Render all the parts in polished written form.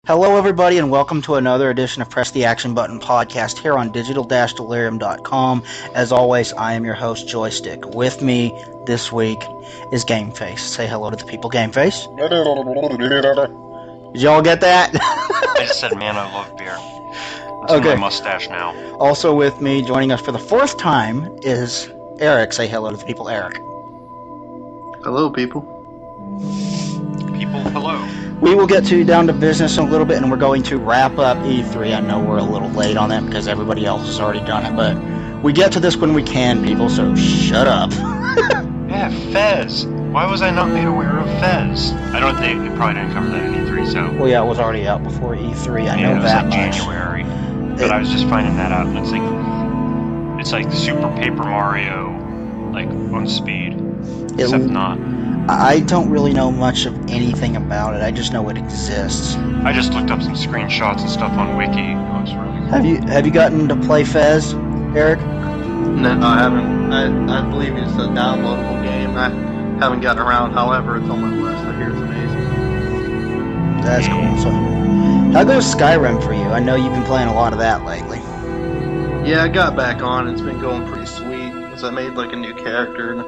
Hello, everybody, and welcome to another edition of Press the Action Button podcast here on digital-delirium.com. As always, I am your host, Joystick. With me this week is Gameface. Say hello to the people, Gameface. Did y'all get that? I just said, man, I love beer. It's in my mustache now. Also with me, joining us for the fourth time, is Eric. Say hello to the people, Eric. Hello, people. People, hello. We will get down to business in a little bit, and we're going to wrap up E3. I know we're a little late on that because everybody else has already done it, but we get to this when we can, people, so shut up. Yeah, Fez. Why was I not made aware of Fez? I don't think they probably didn't cover that in E3, so... Well, yeah, it was already out before E3. I know that much. It was like January. But I was just finding that out, and it's like Super Paper Mario, like, on speed. Except not. I don't really know much of anything about it. I just know it exists. I just looked up some screenshots and stuff on Wiki. It looks really cool. Have you gotten to play Fez, Eric? No, I haven't. I believe it's a downloadable game. I haven't gotten around. However, it's on my list. I hear it's amazing. That's cool. So, how goes Skyrim for you? I know you've been playing a lot of that lately. Yeah, I got back on. It's been going pretty sweet. Because I made like a new character, and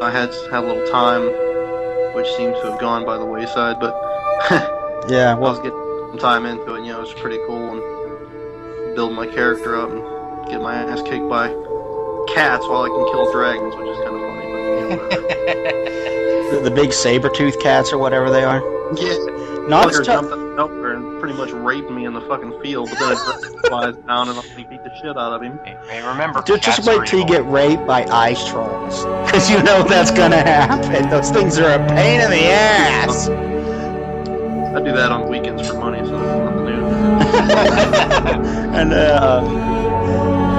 I had a little time, which seems to have gone by the wayside. But yeah, well, I was getting some time into it. It was pretty cool, and build my character up and get my ass kicked by cats while I can kill dragons, which is kind of funny. But, the big saber-toothed cats or whatever they are. Yeah. Not as tough. Nowhere and pretty much raped me in the fucking field, but then it flies down and I beat the shit out of him. Hey, remember, just wait till you get raped by ice trolls, because you know that's gonna happen. Those things are a pain in the ass. I do that on weekends for money, so that's nothing new. And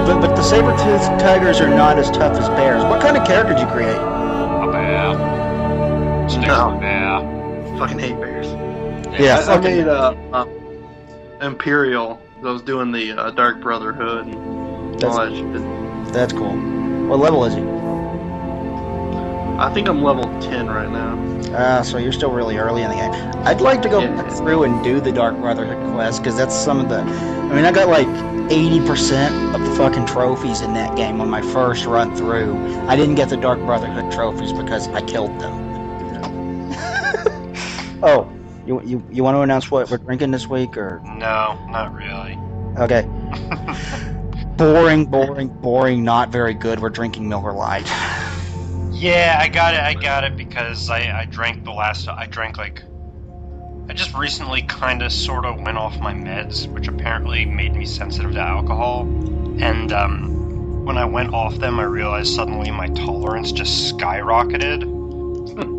but the saber-toothed tigers are not as tough as bears. What kind of character did you create? A bear. Stick No. with a bear. Fucking hate bears. Yeah, I made Imperial. I was doing the Dark Brotherhood and all that shit. That's cool. What level is he? I think I'm level 10 right now. So you're still really early in the game. I'd like to go back through and do the Dark Brotherhood quest, because that's some of the... I mean, I got like 80% of the fucking trophies in that game on my first run through. I didn't get the Dark Brotherhood trophies because I killed them. Oh, you want to announce what we're drinking this week, or...? No, not really. Okay. boring, not very good. We're drinking Miller Lite. Yeah, I got it because I drank I just recently kind of sort of went off my meds, which apparently made me sensitive to alcohol. And when I went off them, I realized suddenly my tolerance just skyrocketed.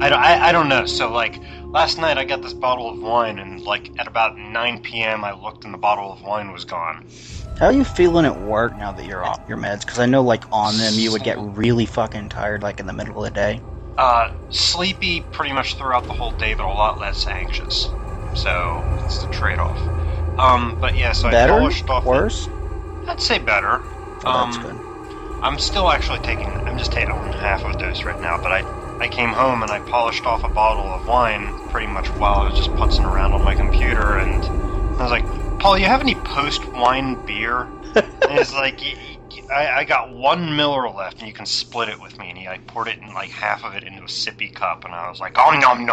I don't know. So, like, last night I got this bottle of wine, and, like, at about 9 p.m. I looked and the bottle of wine was gone. How are you feeling at work now that you're off your meds? Because I know, like, on them you would get really fucking tired, like, in the middle of the day. Sleepy pretty much throughout the whole day, but a lot less anxious. So, it's the trade-off. But yeah, so better? I polished off... Worse? I'd say better. Oh, that's good. I'm still actually I'm just taking half of a dose right now, but I came home and I polished off a bottle of wine pretty much while I was just putzing around on my computer, and I was like, Paul, you have any post-wine beer? And he's like, I got 1 Miller left, and you can split it with me. And I poured it in, like, half of it into a sippy cup, and I was like, oh, nom,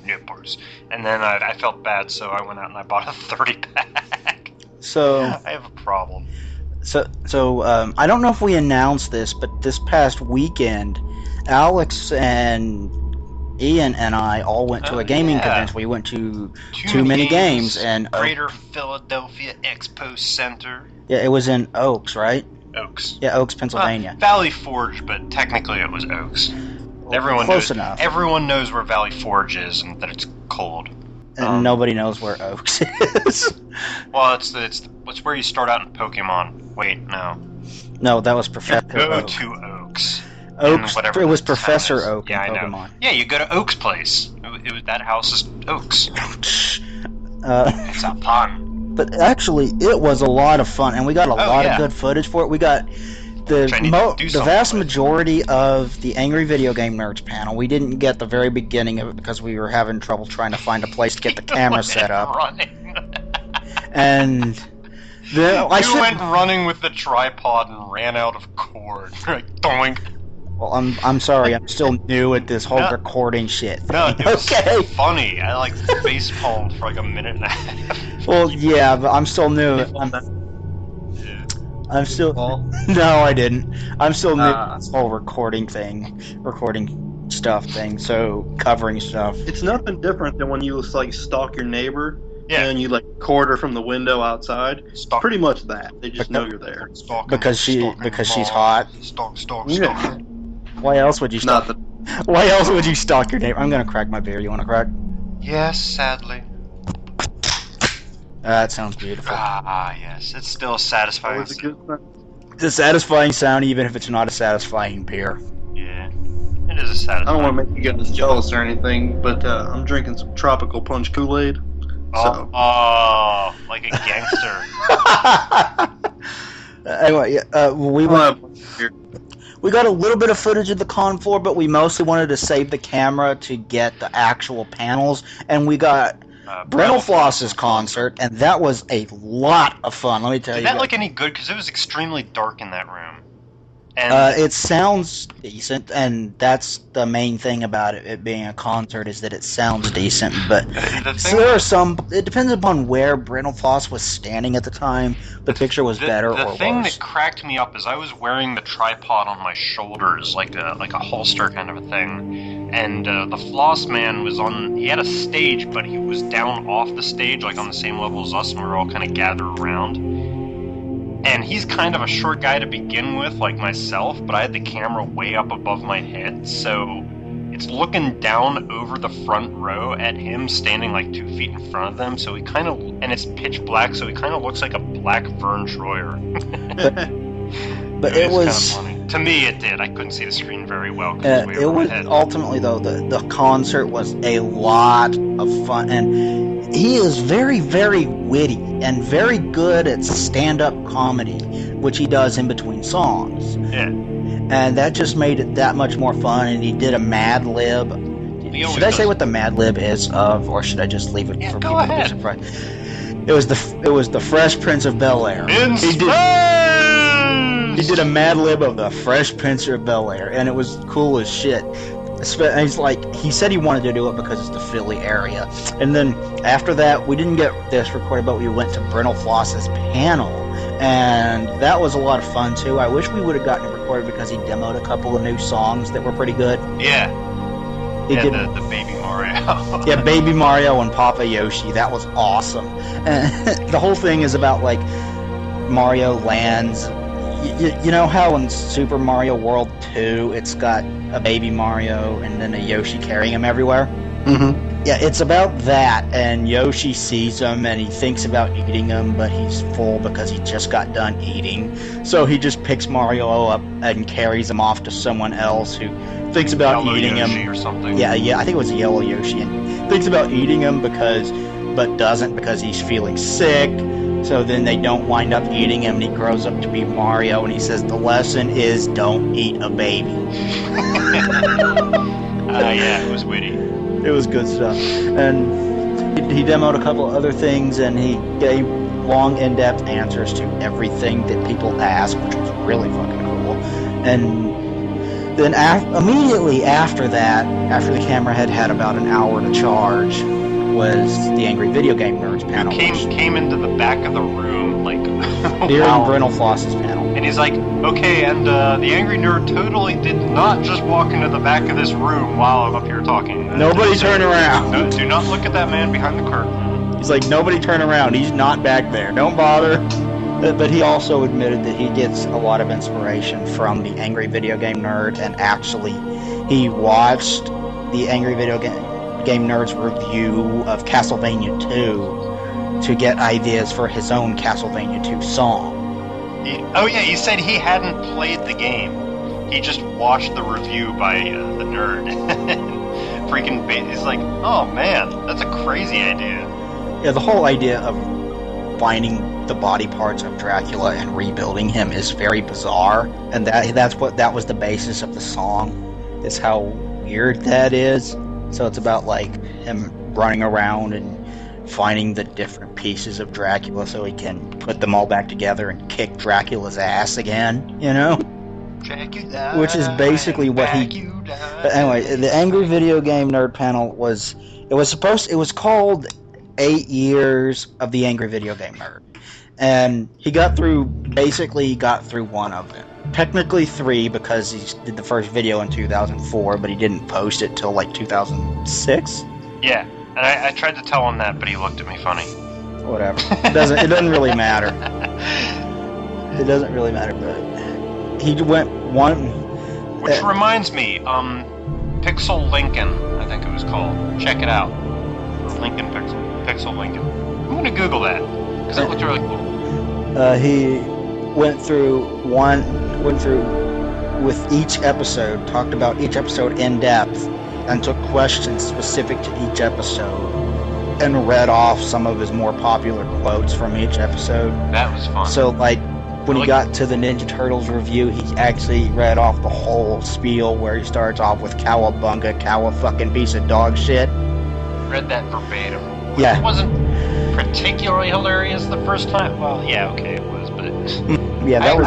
nippers. And then I felt bad, so I went out and I bought a 30-pack. So... I have a problem. So I don't know if we announced this, but this past weekend, Alex and Ian and I all went to a gaming convention. We went to Too Many Games and Greater Philadelphia Expo Center. Yeah, it was in Oaks, right? Oaks. Yeah, Oaks, Pennsylvania. Valley Forge, but technically it was Oaks. Well, close enough. Everyone knows where Valley Forge is and that it's cold. And nobody knows where Oaks is. Well, it's where you start out in Pokemon. Wait, no. No, that was Professor Oak. You go to Oaks. Oaks. It was Professor Oak in yeah, Pokemon. I know. Yeah, you go to Oak's place. That house is Oaks. It's a pun. But actually, it was a lot of fun, and we got a lot of good footage for it. We got Which I need to do the something vast with. majority of the Angry Video Game Nerds panel, we didn't get the very beginning of it because we were having trouble trying to find a place to get the camera set up. Running. And then You went running with the tripod and ran out of cord. Like, doink. Well, I'm sorry, I'm still new at this whole recording shit thing. No, it was okay. funny. I like face palmed for like a minute and a half. Well, yeah, but I'm still new. I'm still. No, I didn't. I'm still new to this whole recording stuff thing. So covering stuff. It's nothing different than when you like stalk your neighbor. Yeah. And you like record her from the window outside. Pretty much that. They just know you're there. Because she's hot. Stalk. Why else would you stalk? Why else would you stalk your neighbor? I'm gonna crack my beer. You wanna crack? Yes, sadly. That sounds beautiful. Ah, yes. It's still satisfying. It's a satisfying sound, even if it's not a satisfying beer. Yeah. It is a satisfying. I don't want to make you guys jealous or anything, but I'm drinking some tropical punch Kool-Aid. Oh, like a gangster. Anyway, we got a little bit of footage of the con floor, but we mostly wanted to save the camera to get the actual panels, and we got Brental Floss's concert, and that was a lot of fun. Let me tell you. Did that look any good? Because it was extremely dark in that room. And it sounds decent, and that's the main thing about it being a concert is that it sounds decent. But there are some. It depends upon where Brental Floss was standing at the time. The picture was better or worse. The thing that cracked me up is I was wearing the tripod on my shoulders, like a holster kind of a thing, and the Floss man was on. He had a stage, but he was down off the stage, like on the same level as us, and we were all kind of gathered around. And he's kind of a short guy to begin with, like myself, but I had the camera way up above my head, so it's looking down over the front row at him standing like 2 feet in front of them, so he kind of, and it's pitch black, so he kind of looks like a black Vern Troyer. But it was kind of funny. To me, it did. I couldn't see the screen very well. It was ultimately though the concert was a lot of fun, and he is very, very witty and very good at stand-up comedy, which he does in between songs. Yeah. And that just made it that much more fun. And he did a Mad Lib. Should I say what the Mad Lib is of, or should I just leave it for people to be surprised? It was the Fresh Prince of Bel-Air. He did a Mad Lib of the Fresh Prince of Bel-Air, and it was cool as shit. He said he wanted to do it because it's the Philly area. And then after that, we didn't get this recorded, but we went to Brental Floss's panel, and that was a lot of fun too. I wish we would have gotten it recorded because he demoed a couple of new songs that were pretty good. Yeah. He did the Baby Mario. Yeah, Baby Mario and Papa Yoshi. That was awesome. And the whole thing is about like Mario lands. You know how in Super Mario World 2 it's got a baby Mario and then a Yoshi carrying him everywhere? Mm-hmm. Yeah, it's about that, and Yoshi sees him and he thinks about eating him, but he's full because he just got done eating. So he just picks Mario up and carries him off to someone else who thinks about eating Yoshi him. Or something. Yeah, I think it was Yellow Yoshi, and thinks about eating him but doesn't because he's feeling sick. So then they don't wind up eating him, and he grows up to be Mario, and he says the lesson is don't eat a baby. Yeah, it was witty. It was good stuff. And he demoed a couple other things, and he gave long, in-depth answers to everything that people asked, which was really fucking cool. And then immediately after that, after the camera had about an hour to charge, was the Angry Video Game Nerds panel. Came into the back of the room, like... during Brental Floss's panel. And he's like, okay, and the Angry Nerd totally did not just walk into the back of this room while I'm up here talking. Nobody turn around. No, do not look at that man behind the curtain. He's like, nobody turn around. He's not back there. Don't bother. But he also admitted that he gets a lot of inspiration from the Angry Video Game Nerd, and actually he watched the Angry Video Game Nerd's review of Castlevania 2 to get ideas for his own Castlevania 2 song. He said he hadn't played the game. He just watched the review by the nerd. Freaking he's like, oh man, that's a crazy idea. Yeah, the whole idea of finding the body parts of Dracula and rebuilding him is very bizarre, and that was the basis of the song. Is how weird that is. So it's about like him running around and finding the different pieces of Dracula so he can put them all back together and kick Dracula's ass again, you know? Dracula, which is basically what he... But anyway, the Angry Video Game Nerd panel was called 8 Years of the Angry Video Game Nerd. And he got through one of them. Technically 3 because he did the first video in 2004, but he didn't post it till like 2006. Yeah, and I tried to tell him that, but he looked at me funny. Whatever. It doesn't really matter. It doesn't really matter, but he went one... Which reminds me, Pixel Lincoln, I think it was called. Check it out. Lincoln Pixel Lincoln. I'm gonna Google that, because it looked really cool. He went through with each episode, talked about each episode in depth, and took questions specific to each episode, and read off some of his more popular quotes from each episode. That was fun. So, like, when he got to the Ninja Turtles review, he actually read off the whole spiel where he starts off with "Cowabunga, cow fucking piece of dog shit." Read that verbatim. Yeah. It wasn't particularly hilarious the first time. Well, yeah, okay, it was, but... Yeah, that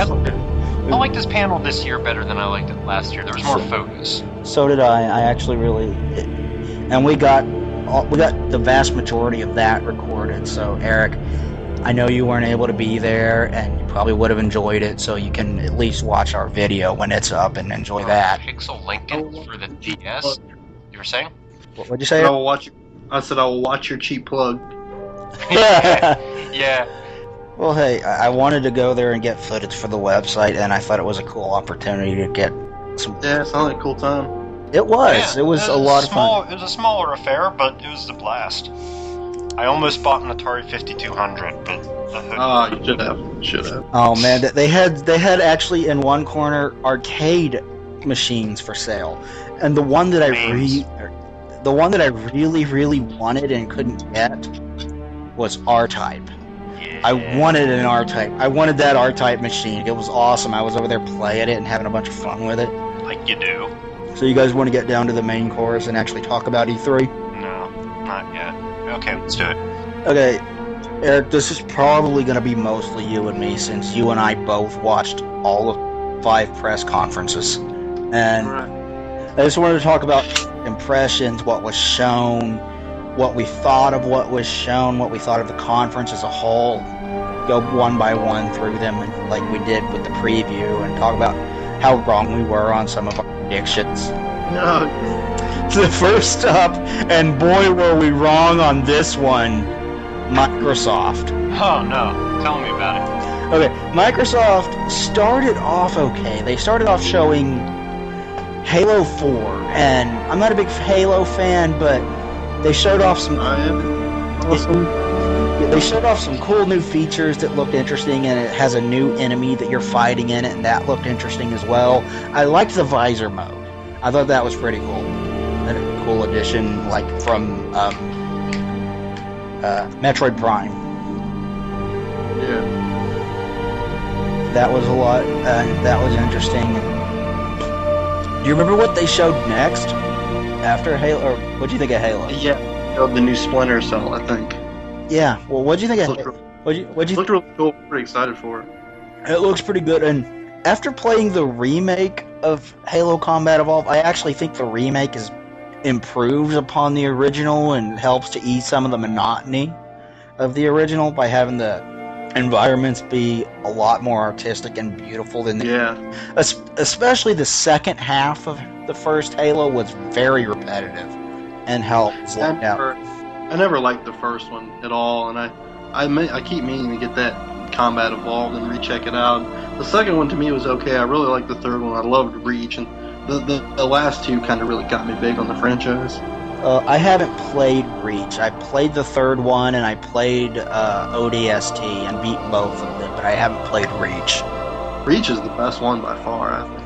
I liked this panel this year better than I liked it last year. There was more focus. So did I. I actually really... And we got the vast majority of that recorded, so Eric... I know you weren't able to be there, and you probably would have enjoyed it, so you can at least watch our video when it's up and enjoy that. Pixel Lincoln for the DS? You were saying? What'd you say? I said I will watch your cheap plug. Yeah. Well, hey, I wanted to go there and get footage for the website, and I thought it was a cool opportunity to get some... Yeah, it sounded like a cool time. It was. Yeah, it was a lot of fun. It was a smaller affair, but it was a blast. I almost bought an Atari 5200, but... You should have. Oh man, they had actually in one corner arcade machines for sale, and the one that I really wanted and couldn't get was R-Type. Yeah. I wanted an R-Type. I wanted that R-Type machine. It was awesome. I was over there playing it and having a bunch of fun with it. Like you do. So you guys want to get down to the main course and actually talk about E3? No, not yet. Okay, let's do it. Okay, Eric, this is probably going to be mostly you and me, since you and I both watched all of 5 press conferences. And I just wanted to talk about impressions, what was shown, what we thought of what was shown, what we thought of the conference as a whole. Go one by one through them, like we did with the preview, and talk about how wrong we were on some of our predictions. No. The first up, and boy were we wrong on this one, Microsoft. Oh no, tell me about it. Okay, Microsoft started off okay. They started off showing Halo 4, and I'm not a big Halo fan, but they showed off some... They showed off some cool new features that looked interesting, and it has a new enemy that you're fighting in it, and that looked interesting as well. I liked the visor mode. I thought that was pretty cool. A cool addition, like from Metroid Prime. Yeah. That was a lot. That was interesting. Do you remember what they showed next after Halo? Or what do you think of Halo? Yeah. The new Splinter Cell, I think. Yeah. Well, what do you think of Halo? It looked really cool. Pretty excited for it. It looks pretty good, and after playing the remake of Halo Combat Evolved, I actually think the remake improves upon the original and helps to ease some of the monotony of the original by having the environments be a lot more artistic and beautiful than especially the second half of the first Halo was very repetitive and helped slow down. I never liked the first one at all, and I keep meaning to get that Combat Evolved and recheck it out. The second one to me was okay. I really liked the third one. I loved Reach, and the last two kind of really got me big on the franchise. I haven't played Reach. I played the third one, and I played ODST and beat both of them, but I haven't played Reach. Reach is the best one by far, I think.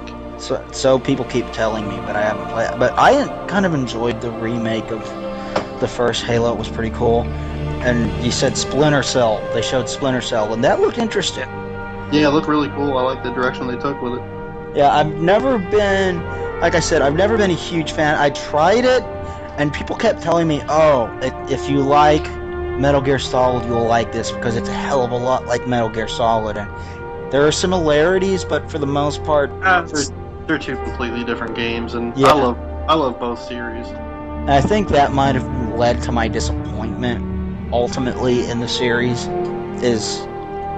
So people keep telling me, but I haven't played it. But I kind of enjoyed the remake of the first Halo. It was pretty cool. And you said Splinter Cell. They showed Splinter Cell, and that looked interesting. Yeah, it looked really cool. I like the direction they took with it. Yeah, I've never been, like I said, I've never been a huge fan. I tried it, and people kept telling me, oh, if you like Metal Gear Solid, you'll like this, because it's a hell of a lot like Metal Gear Solid. And there are similarities, but for the most part... They're two completely different games, and yeah. I love both series. And I think that might have led to my disappointment, ultimately, in the series, is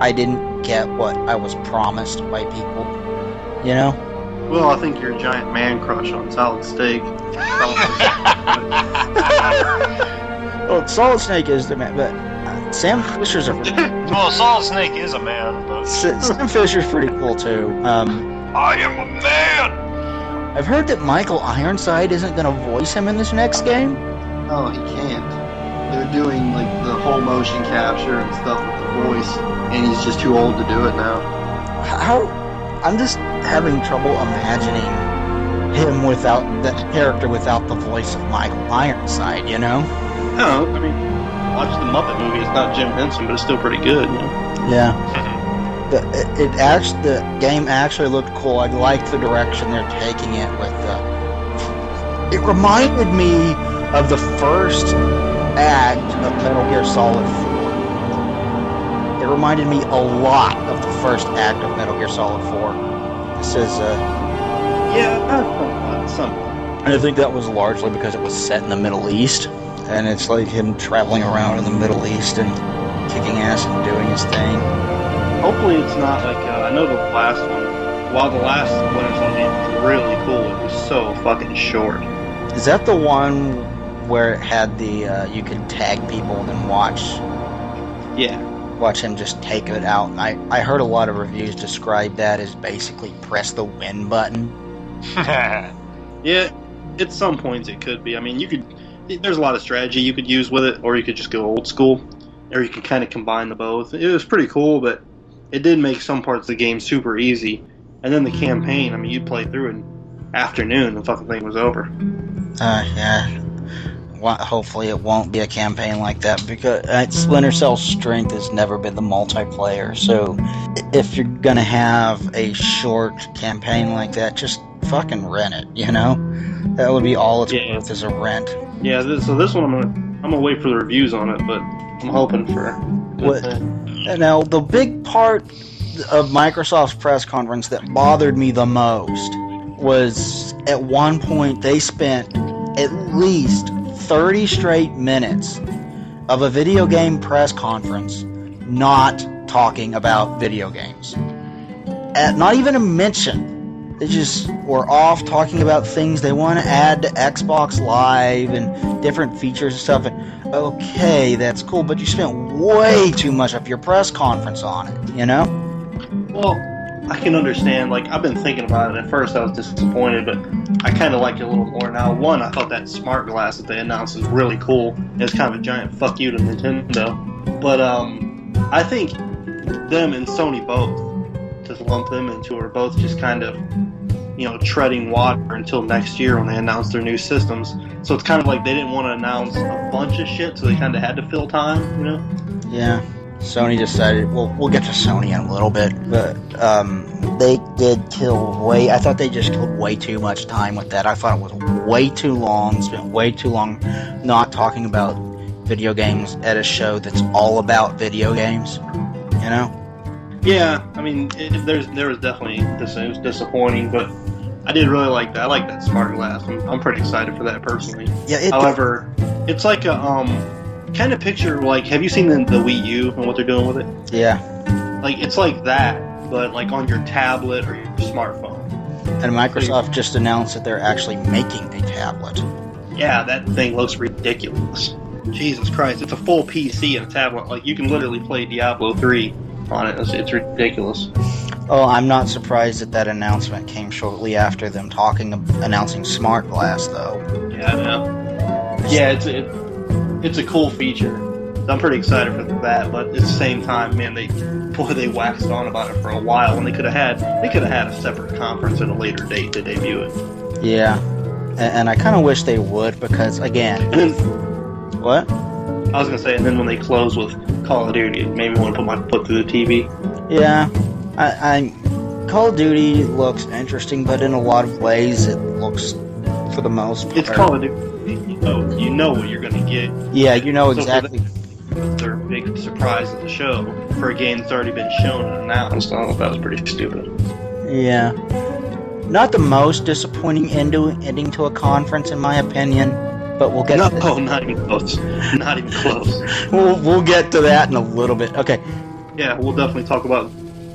I didn't get what I was promised by people, you know? Well, I think your giant man crush on Solid Snake. Well, Solid Snake is the man, but Sam Fisher's a... Well, Solid Snake is a man, but... Sam Fisher's pretty cool, too. I am a man! I've heard that Michael Ironside isn't going to voice him in this next game. Oh, he can't. They're doing, like, the whole motion capture and stuff with the voice, and he's just too old to do it now. I'm just having trouble imagining him without that character without the voice of Michael Ironside, you know? No, I mean, watch the Muppet movie. It's not Jim Henson, but it's still pretty good, you know? Yeah. The game actually looked cool. I liked the direction they're taking it with. It reminded me of the first act of Metal Gear Solid 4. It reminded me a lot of the first act of Metal Gear Solid 4. This is something. and I think that was largely because it was set in the Middle East, and it's like him traveling around in the Middle East and kicking ass and doing his thing. Hopefully it's not like, I know the last one, while the last Splinter Cell game was really cool, it was so fucking short. Is that the one where it had the, you could tag people and then watch him just take it out? And I heard a lot of reviews describe that as basically press the win button. Yeah, at some points it could be. I mean, there's a lot of strategy you could use with it, or you could just go old school, or you could kind of combine the both. It was pretty cool, but it did make some parts of the game super easy. And then the campaign, I mean, you'd play through in afternoon, the fucking thing was over. Yeah. Well, hopefully it won't be a campaign like that, because Splinter Cell's strength has never been the multiplayer. So if you're gonna have a short campaign like that, just fucking rent it, you know? That would be all it's worth, is a rent. Yeah, so this one I'm gonna wait for the reviews on it, but I'm hoping for good thing. Now, the big part of Microsoft's press conference that bothered me the most was at one point they spent at least 30 straight minutes of a video game press conference not talking about video games. Not even a mention. They just were off talking about things they want to add to Xbox Live and different features and stuff. And, okay, that's cool, but you spent way too much of your press conference on it, you know? Well, I can understand. Like, I've been thinking about it. At first I was disappointed, but I kind of like it a little more now. One, I thought that smart glass that they announced was really cool. It's kind of a giant fuck you to Nintendo. But I think them and Sony both, to lump them into, are both just kind of, treading water until next year when they announce their new systems. So it's kind of like they didn't want to announce a bunch of shit, so they kind of had to fill time, you know? Yeah. Sony decided, we'll get to Sony in a little bit, but they did I thought they just killed way too much time with that. I thought it was way too long, spent way too long not talking about video games at a show that's all about video games, you know? Yeah, I mean, there was definitely it was disappointing, but I did really like that. I like that smart glass. I'm pretty excited for that personally. Yeah. However, it's like a kind of picture, like, have you seen the Wii U and what they're doing with it? Yeah. Like, it's like that, but like on your tablet or your smartphone. And Microsoft just announced that they're actually making a tablet. Yeah, that thing looks ridiculous. Jesus Christ, it's a full PC and a tablet. Like, you can literally play Diablo 3 on it. It's ridiculous. Oh, I'm not surprised that announcement came shortly after them announcing Smart Glass, though. Yeah, I know. Yeah, it's a cool feature. I'm pretty excited for that, but at the same time, man, they waxed on about it for a while, and they could have had a separate conference at a later date to debut it. Yeah, and I kind of wish they would, because again, and then what? I was gonna say, and then when they close with Call of Duty, it made me want to put my foot through the TV. Yeah, I Call of Duty looks interesting, but in a lot of ways it looks, for the most part, It's Call of Duty. You know what you're gonna get. Yeah, you know So exactly. Their big surprise of the show for a game that's already been shown and announced. I thought that was pretty stupid. Yeah, not the most disappointing ending to a conference, in my opinion. But we'll get. No, not even close. Not even close. We'll get to that in a little bit. Okay. Yeah, we'll definitely talk about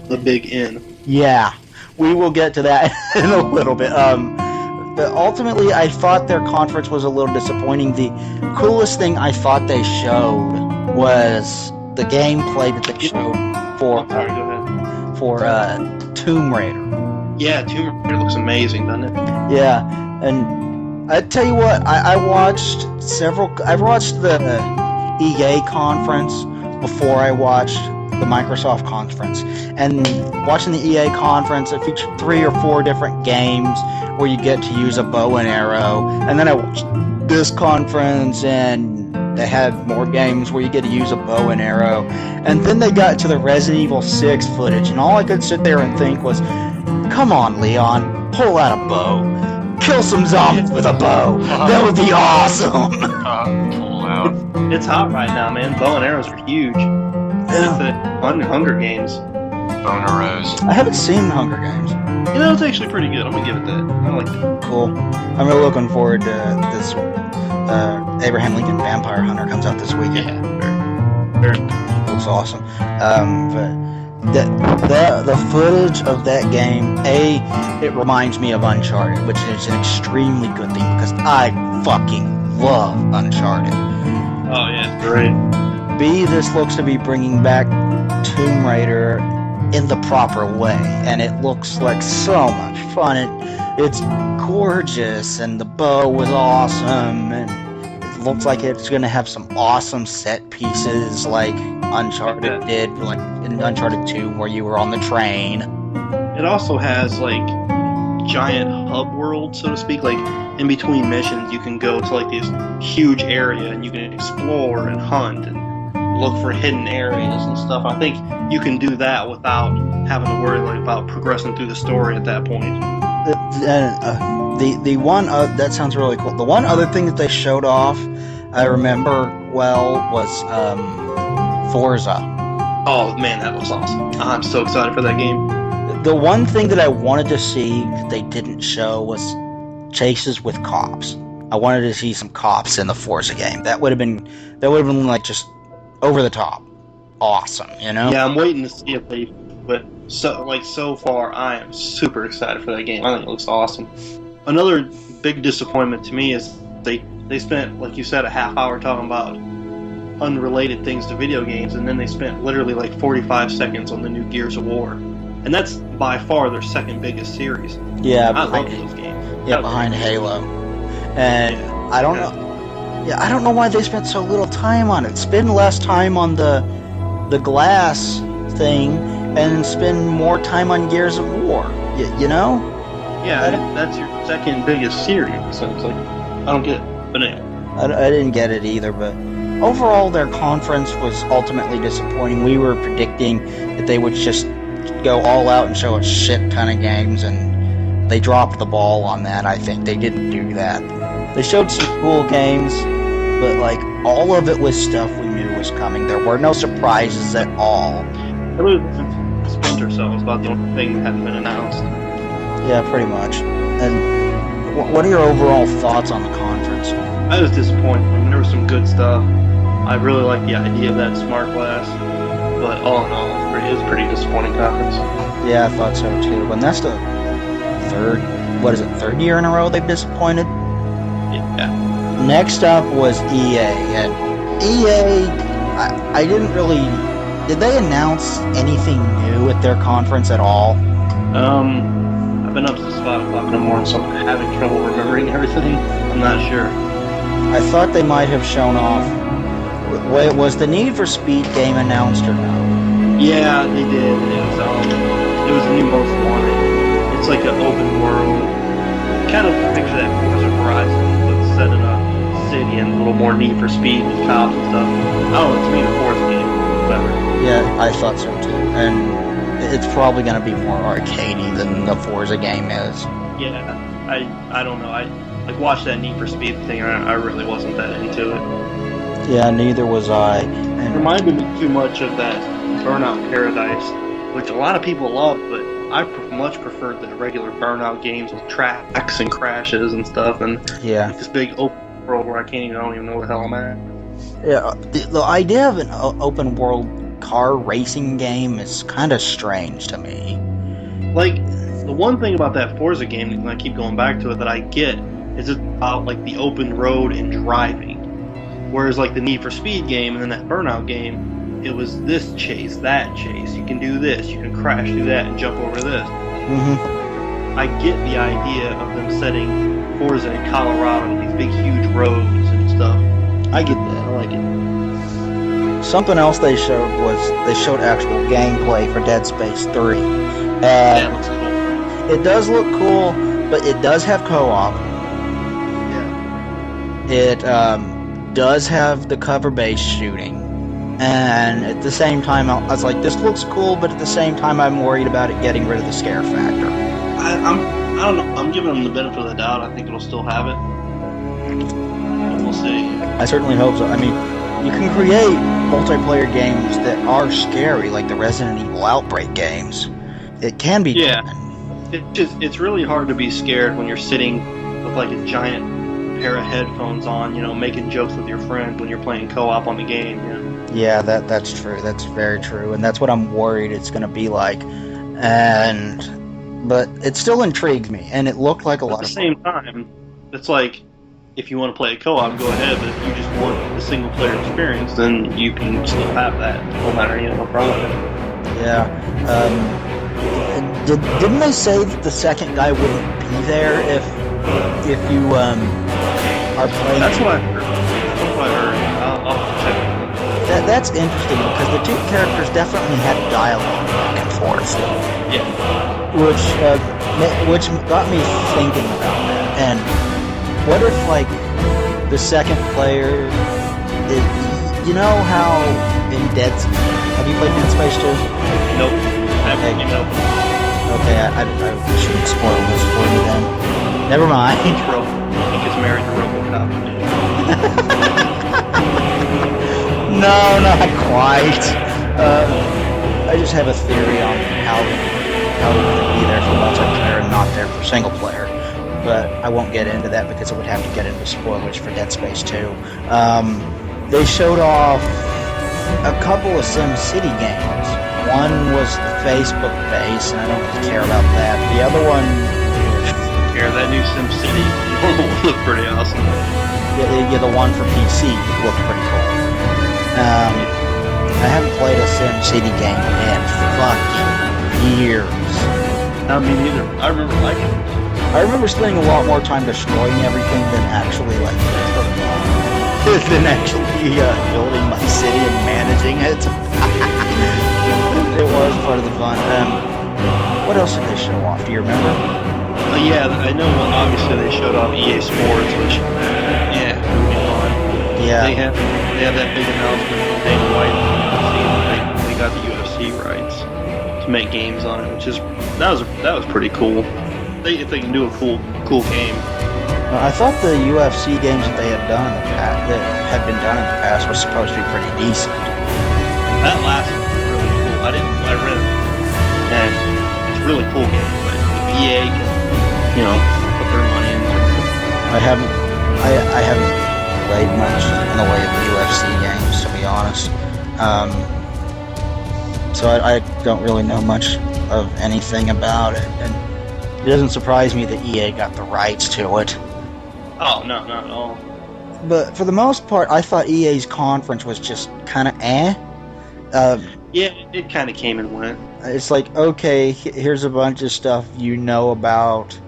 the big N. Yeah, we will get to that in a little bit. But ultimately, I thought their conference was a little disappointing. The coolest thing I thought they showed was the gameplay that they showed for Sorry, go ahead. for Tomb Raider. Yeah, Tomb Raider looks amazing, doesn't it? Yeah, and I tell you what, I watched the EA conference before I watched the Microsoft conference, and watching the EA conference, it featured 3 or 4 different games where you get to use a bow and arrow, and then I watched this conference and they had more games where you get to use a bow and arrow, and then they got to the Resident Evil 6 footage, and all I could sit there and think was, come on, Leon, pull out a bow, kill some zombies with a bow, that would be awesome. Pull out. It's hot right now, man. Bow and arrows are huge. Yeah. The Hunger Games. Boner Rose. I haven't seen Hunger Games. You know, it's actually pretty good. I'm gonna give it that. I like it. Cool. I'm really looking forward to this. Abraham Lincoln Vampire Hunter comes out this weekend. Yeah, very. Looks awesome. But the footage of that game, it reminds me of Uncharted, which is an extremely good thing because I fucking love Uncharted. Oh yeah, it's great. B, this looks to be bringing back Tomb Raider in the proper way, and it looks like so much fun. It's gorgeous, and the bow was awesome, and it looks like it's going to have some awesome set pieces like Uncharted did, like in Uncharted 2 where you were on the train. It also has like giant hub world, so to speak. Like in between missions, you can go to like this huge area and you can explore and hunt and look for hidden areas and stuff. I think you can do that without having to worry like about progressing through the story at that point. The one that sounds really cool. The one other thing that they showed off, I remember well, was Forza. Oh man, that looks awesome! I'm so excited for that game. The one thing that I wanted to see that they didn't show was chases with cops. I wanted to see some cops in the Forza game. That would have been like just over the top, awesome, you know? Yeah, I'm waiting to see if they. But so far, I am super excited for that game. I think it looks awesome. Another big disappointment to me is they spent, like you said, a half hour talking about unrelated things to video games, and then they spent literally like 45 seconds on the new Gears of War, and that's by far their second biggest series. Yeah, I love those games. Yeah, behind Halo, and yeah, I don't know. Yeah, I don't know why they spent so little time on it. Spend less time on the glass thing, and spend more time on Gears of War. You know? Yeah, that's your second biggest series. So it's like I don't get it. But anyway, I didn't get it either. But overall, their conference was ultimately disappointing. We were predicting that they would just go all out and show a shit ton of games, and they dropped the ball on that. I think they didn't do that. They showed some cool games, but like all of it was stuff we knew was coming. There were no surprises at all. Splinter Cell was about the only thing that hadn't been announced. Yeah, pretty much. And what are your overall thoughts on the conference? I was disappointed. I mean, there was some good stuff. I really liked the idea of that smart glass, but all in all, it was a pretty disappointing conference. Yeah, I thought so too. And that's the third year in a row they've disappointed? Yeah. Next up was EA, and EA, I didn't really... Did they announce anything new at their conference at all? I've been up since 5 o'clock in the morning, so I'm having trouble remembering everything. I'm not sure. I thought they might have shown off... Wait, was the Need for Speed game announced or no? Yeah, they did. It was the new Most Wanted. It's like an open world. Kind of picture that Forza Horizon, but set in a SimCity and a little more Need for Speed with cops and stuff. I don't know, to me the Forza game was better. Yeah, I thought so too. And it's probably going to be more arcadey than the Forza game is. Yeah, I don't know. I like watched that Need for Speed thing, and I really wasn't that into it. Yeah, neither was I. It And reminded me too much of that Burnout Paradise, which a lot of people love, but I much preferred the regular Burnout games with tracks and crashes and stuff, and yeah, this big open world where I don't even know where the hell I'm at. yeah. The idea of an open world car racing game is kind of strange to me. Like, the one thing about that Forza game, and I keep going back to it, that I get is it's about like the open road and driving. Whereas like the Need for Speed game and then that Burnout game, it was this chase, that chase. You can do this, you can crash through that and jump over this. Mm-hmm. I get the idea of them setting Forza in Colorado, these big huge roads and stuff. I get that, I like it. Something else they showed actual gameplay for Dead Space 3. That looks cool. It does look cool, but it does have co-op. Yeah. It does have the cover-based shooting. And at the same time, I was like, this looks cool, but at the same time, I'm worried about it getting rid of the scare factor. I don't know. I'm giving them the benefit of the doubt. I think it'll still have it. But we'll see. I certainly hope so. I mean, you can create multiplayer games that are scary, like the Resident Evil Outbreak games. It can be. Yeah. done. It's really hard to be scared when you're sitting with like a giant pair of headphones on, making jokes with your friend when you're playing co-op on the game. Yeah, that's true. That's very true, and that's what I'm worried it's going to be like. But it still intrigues me, and it looked like a lot At the of same time, it's like if you want to play a co-op, go ahead. But if you just want the single-player experience, then you can still have that, no matter no problem. Yeah. Didn't they say that the second guy wouldn't be there if you are playing? That's what I heard. I'll have to check it. That's interesting because the two characters definitely had dialogue back and forth. Yeah. Which got me thinking about that. And what if like the second player is, how in have you played Dead Space 2? Nope. I haven't even opened it. Okay, I shouldn't spoil this for you then. Never mind. He gets married to RoboCop. No, not quite. I just have a theory on how he would be there for multiplayer and not there for single player. But I won't get into that because it would have to get into spoilers for Dead Space 2. They showed off a couple of SimCity games. One was the Facebook base, and I don't really care about that. The other one... That new SimCity looked pretty awesome. Yeah, the one for PC looked pretty cool. I haven't played a SimCity game in fucking years. I mean, neither. I remember liking it. I remember spending a lot more time destroying everything than actually building my city and managing it. It was part of the fun. What else did they show off? Do you remember? Yeah, I know. Well, obviously they showed off EA Sports, which would be fun. Yeah. They have that big announcement from Dana White. They got the UFC rights to make games on it, that was pretty cool. If they can do a cool game. I thought the UFC games that they had done in the past, that had been done in the past, were supposed to be pretty decent. That last one was really cool. I read it, and it's a really cool game. But if EA can, put their money into it. I haven't played much in the way of UFC games, to be honest. So I don't really know much of anything about it, and it doesn't surprise me that EA got the rights to it. Oh, no, not at all. But for the most part, I thought EA's conference was just kind of eh. Yeah, it kind of came and went. It's like, okay, here's a bunch of stuff you know about.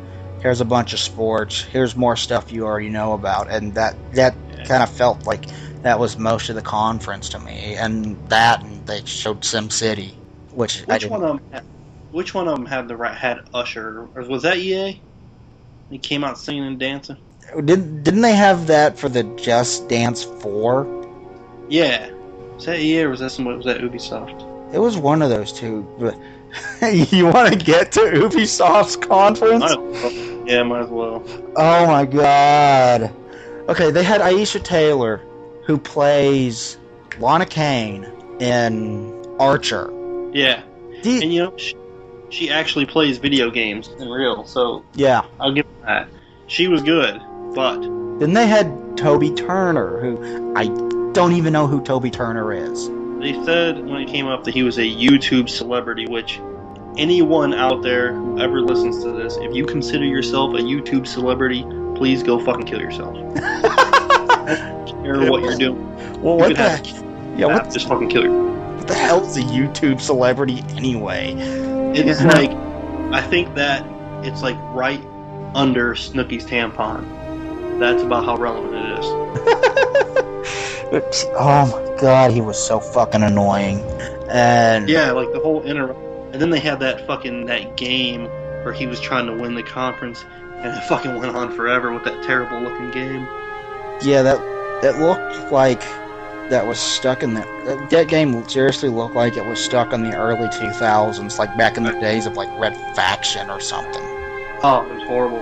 Here's a bunch of sports. Here's more stuff you already know about. And that kind of felt like that was most of the conference to me. And they showed SimCity, which one of them had Usher? Or was that EA? He came out singing and dancing. Didn't they have that for the Just Dance 4? Yeah. Was that EA or was that Ubisoft? It was one of those two. But you want to get to Ubisoft's conference? Yeah, might as well. Oh my god. Okay, they had Aisha Taylor, who plays Lana Kane in Archer. Yeah. And you know, she actually plays video games in real, so yeah, I'll give her that. She was good, but then they had Toby Turner, who I don't even know who Toby Turner is. They said when it came up that he was a YouTube celebrity, which anyone out there who ever listens to this, if you consider yourself a YouTube celebrity, please go fucking kill yourself. I don't care what you're doing. Well, what the heck? Yeah, just fucking kill yourself. What the hell is a YouTube celebrity anyway? It's like, I think that it's like right under Snooki's tampon. That's about how relevant it is. Oh my god, he was so fucking annoying. And yeah, like the whole and then they had that game where he was trying to win the conference, and it fucking went on forever with that terrible looking game. Yeah, that looked like that was stuck in that game seriously looked like it was stuck in the early 2000s, like back in the days of like Red Faction or something. Oh, it was horrible.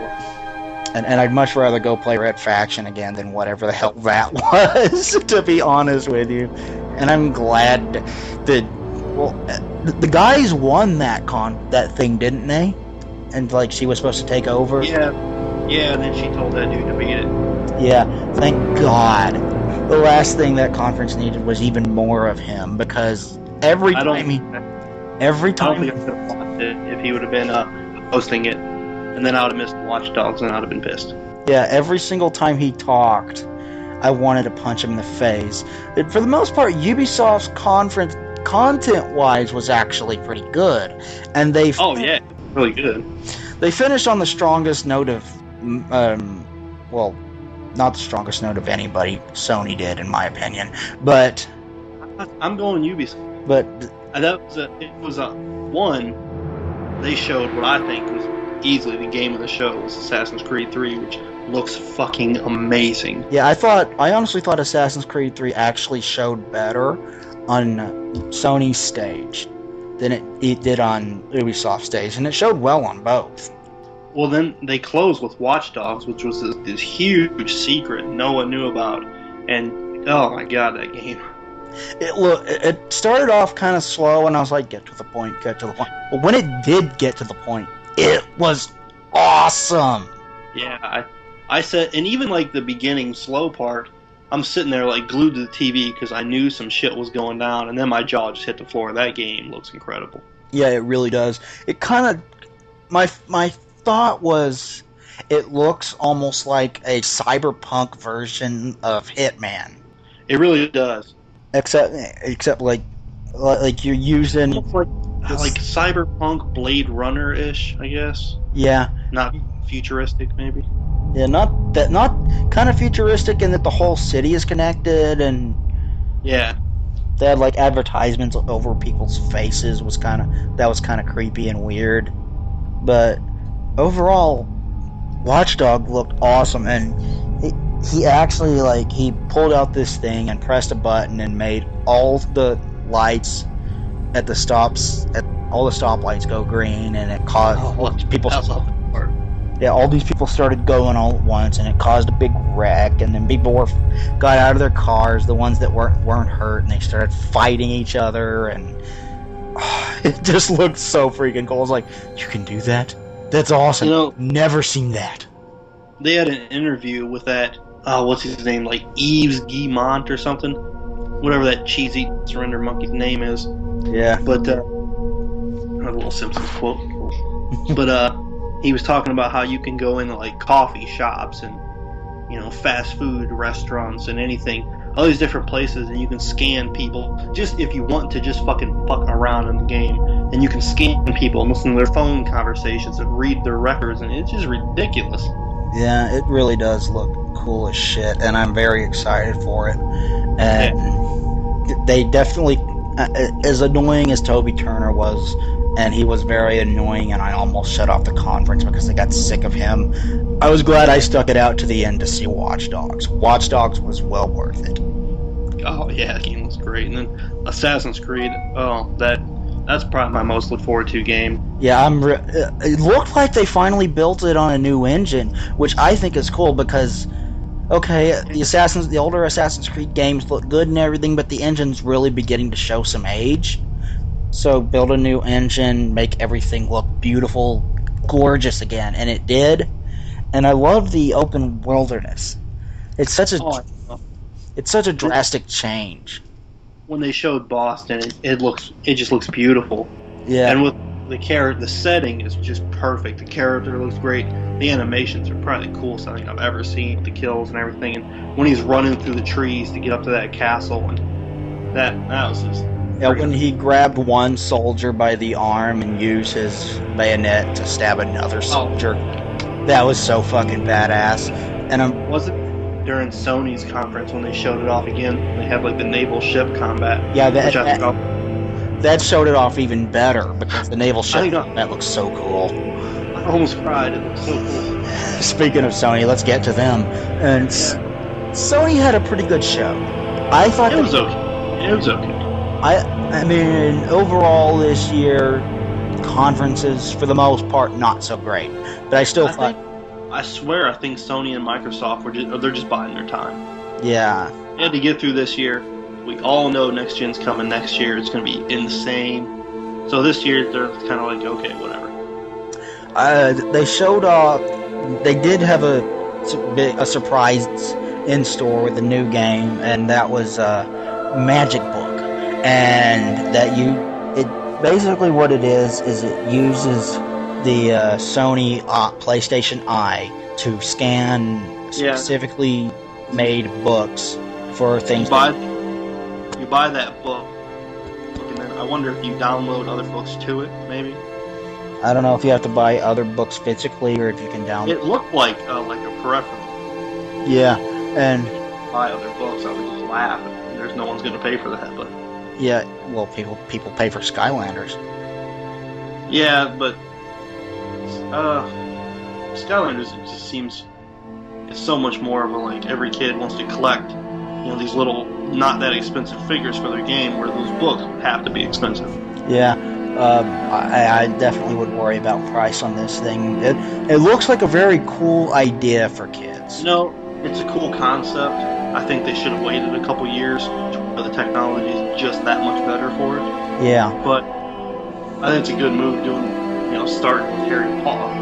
And I'd much rather go play Red Faction again than whatever the hell that was, to be honest with you. And I'm glad that, well, the guys won that thing, didn't they? And like she was supposed to take over. Yeah, and then she told that dude to beat it. Yeah, thank God. The last thing that conference needed was even more of him, because every time I don't think I could have watched it if he would have been hosting it, and then I would have missed Watchdogs, and I would have been pissed. Yeah, every single time he talked, I wanted to punch him in the face. For the most part, Ubisoft's conference, content-wise, was actually pretty good, and they really good. They finished on the strongest note of, well, not the strongest note of anybody. Sony did, in my opinion. But I'm going Ubisoft. But they showed what I think was easily the game of the show was Assassin's Creed 3, which looks fucking amazing. Yeah, I honestly thought Assassin's Creed 3 actually showed better on Sony's stage than it did on Ubisoft's stage, and it showed well on both. Well, then they closed with Watchdogs, which was this huge secret no one knew about, and oh my god, that game. It started off kind of slow, and I was like, get to the point. But when it did get to the point, it was awesome. Yeah, I said, and even like the beginning slow part, I'm sitting there like glued to the TV because I knew some shit was going down, and then my jaw just hit the floor. That game looks incredible. Yeah, it really does. It kind of, my thought was, it looks almost like a cyberpunk version of Hitman. It really does. Except like you're using like cyberpunk Blade Runner-ish, I guess. Yeah. Not futuristic, maybe. Yeah, not kind of futuristic in that the whole city is connected, and yeah, they had like advertisements over people's faces. That was kind of creepy and weird. But overall, Watchdog looked awesome, and he actually he pulled out this thing and pressed a button and made all the lights at the all the stoplights go green, and it caused people. Yeah, all these people started going all at once, and it caused a big wreck. And then people got out of their cars, the ones that weren't hurt, and they started fighting each other, and it just looked so freaking cool. I was like, you can do that? That's awesome. Never seen that. They had an interview with that, what's his name, like Yves Guillemot or something? Whatever that cheesy surrender monkey's name is. Yeah. But, a little Simpsons quote. But, he was talking about how you can go into, like, coffee shops and, fast food restaurants and anything, all these different places, and you can scan people, just if you want to just fucking fuck around in the game, and you can scan people and listen to their phone conversations and read their records, and it's just ridiculous. Yeah, it really does look cool as shit, and I'm very excited for it. And they definitely as annoying as Toby Turner was, and he was very annoying, and I almost shut off the conference because I got sick of him, I was glad I stuck it out to the end to see Watchdogs. Watchdogs was well worth it. Oh yeah, that game was great. And then Assassin's Creed, that's probably my most looked forward to game. Yeah, it looked like they finally built it on a new engine, which I think is cool because, okay, the older Assassin's Creed games look good and everything, but the engine's really beginning to show some age. So build a new engine, make everything look beautiful, gorgeous again, and it did. And I love the open wilderness. It's such a drastic change. When they showed Boston, it just looks beautiful. Yeah. And with the setting is just perfect. The character looks great. The animations are probably the coolest thing I've ever seen with the kills and everything. And when he's running through the trees to get up to that castle, and that was just. Yeah, when he grabbed one soldier by the arm and used his bayonet to stab another soldier, that was so fucking badass. And was it during Sony's conference when they showed it off again? They had like the naval ship combat. Yeah, that showed it off even better because the naval ship combat looks so cool. I almost cried. It looks so cool. Speaking of Sony, let's get to them. And Sony had a pretty good show. I thought it was okay. It was okay. I mean, overall this year, conferences for the most part not so great, but I still thought. I swear, I think Sony and Microsoft they're just biding their time. Yeah. They had to get through this year. We all know next gen's coming next year. It's going to be insane. So this year they're kind of like, okay, whatever. They showed off. They did have a surprise in store with a new game, and that was Magic Book. And basically what it is it uses the Sony PlayStation Eye to scan specifically made books for things. You buy that book, and then I wonder if you download other books to it, maybe. I don't know if you have to buy other books physically or if you can download. It looked like a peripheral. Yeah, and buy other books, I would just laugh. There's no one's going to pay for that, but. Yeah, well, people pay for Skylanders. Yeah, but Skylanders, it just seems it's so much more of a like every kid wants to collect, these little not that expensive figures for their game, where those books have to be expensive. Yeah, I definitely would worry about price on this thing. It looks like a very cool idea for kids. It's a cool concept. I think they should have waited a couple years. The technology is just that much better for it. Yeah. But I think it's a good move doing, starting with Harry Potter.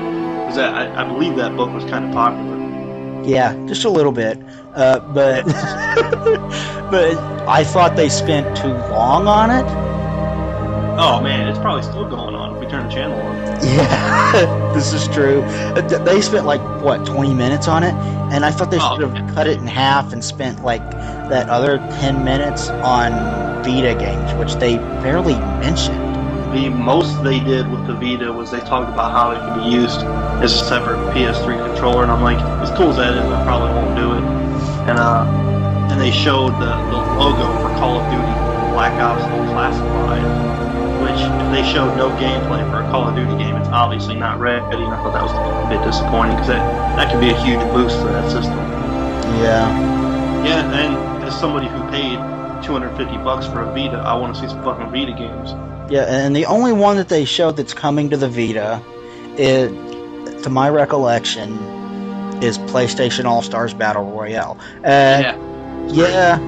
Because I believe that book was kind of popular. Yeah, just a little bit. But but I thought they spent too long on it. Oh man, it's probably still going on if we turn the channel on. Yeah, this is true. They spent 20 minutes on it, and I thought they should have cut it in half and spent that other 10 minutes on Vita games, which they barely mentioned. The most they did with the Vita was they talked about how it could be used as a separate PS3 controller, and I'm like, as cool as that is, I probably won't do it. And they showed the logo for Call of Duty Black Ops Classified, which if they showed no gameplay for a Call of Duty game, it's obviously not ready, and I thought that was a bit disappointing, because that could be a huge boost to that system. Yeah. Yeah, and as somebody who paid $250 for a Vita, I want to see some fucking Vita games. Yeah, and the only one that they showed that's coming to the Vita, to my recollection, is PlayStation All-Stars Battle Royale. Yeah,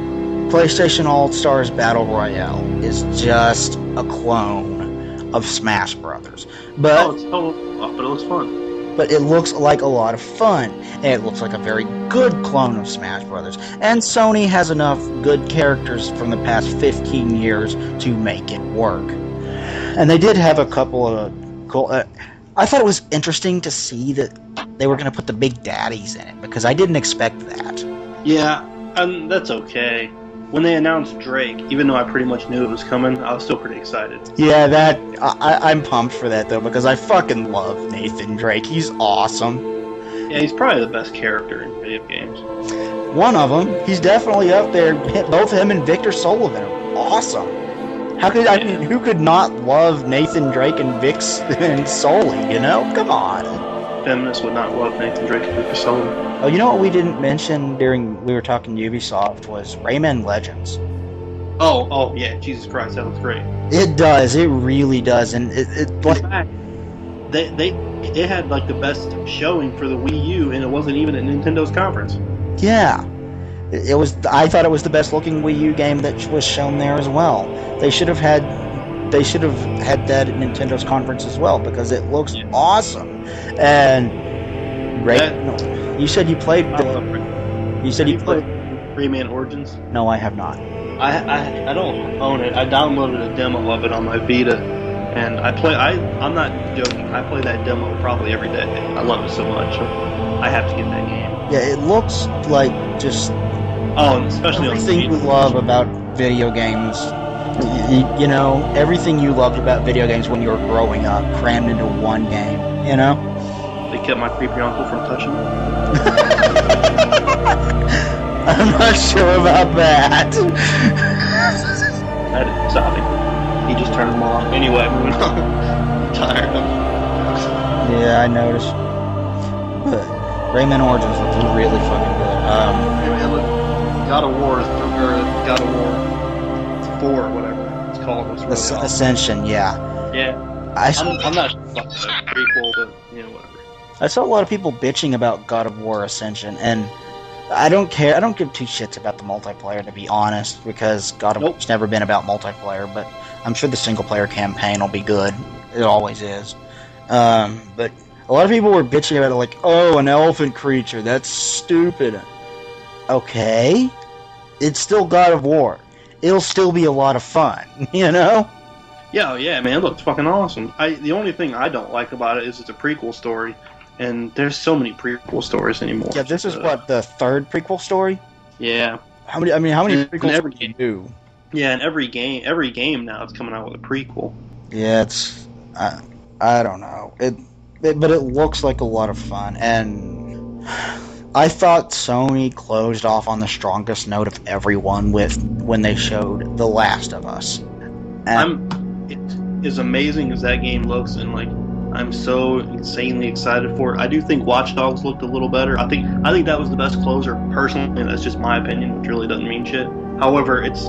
PlayStation All-Stars Battle Royale is just a clone of Smash Brothers. But it looks fun. But it looks like a lot of fun, and it looks like a very good clone of Smash Brothers. And Sony has enough good characters from the past 15 years to make it work. And they did have a couple of cool. I thought it was interesting to see that they were going to put the Big Daddies in it, because I didn't expect that. Yeah, and that's okay. When they announced Drake, even though I pretty much knew it was coming, I was still pretty excited. Yeah, I'm pumped for that, though, because I fucking love Nathan Drake. He's awesome. Yeah, he's probably the best character in video games. One of them. He's definitely up there. Both him and Victor Sullivan are awesome. How could I mean? Who could not love Nathan Drake and Vix and Sully? You know, come on. Feminists would not love Nathan Drake and Vix Sully. Oh, you know what we didn't mention during we were talking Ubisoft was Rayman Legends. Oh yeah, Jesus Christ, that looks great. It does. It really does, and it like. In fact, they had like the best showing for the Wii U, and it wasn't even at Nintendo's conference. Yeah. It was. I thought it was the best looking Wii U game that was shown there as well. They should have had that at Nintendo's conference as well because it looks awesome. And you said you played. You said you played Rayman Origins. No, I have not. I don't own it. I downloaded a demo of it on my Vita, and I'm not joking. I play that demo probably every day. I love it so much. So I have to get that game. Yeah, it looks like just. Oh, and especially everything you love about video games. You know, everything you loved about video games when you were growing up crammed into one game, you know? They kept my creepy uncle from touching me. I'm not sure about that. I didn't stop him. He just turned them on. Anyway, moving on. I'm tired of him. Yeah, I noticed. But Rayman Origins looks really fucking good. God of War, God of War 4, whatever it's called. Really Ascension, yeah. Yeah. I'm not sure about the prequel, but whatever. I saw a lot of people bitching about God of War Ascension, and I don't care. I don't give two shits about the multiplayer, to be honest, because God of War's never been about multiplayer, but I'm sure the single-player campaign will be good. It always is. But a lot of people were bitching about it, like, oh, an elephant creature, that's stupid. Okay. It's still God of War. It'll still be a lot of fun, you know? Yeah, man, it looks fucking awesome. The only thing I don't like about it is it's a prequel story, and there's so many prequel stories anymore. Yeah, this is what, the third prequel story? Yeah. How many prequels do you do? Yeah, and every game now it's coming out with a prequel. Yeah, it's I don't know. But it looks like a lot of fun, and I thought Sony closed off on the strongest note of everyone when they showed The Last of Us. As amazing as that game looks, and like I'm so insanely excited for it. I do think Watchdogs looked a little better. I think that was the best closer personally, and that's just my opinion, which really doesn't mean shit. However, it's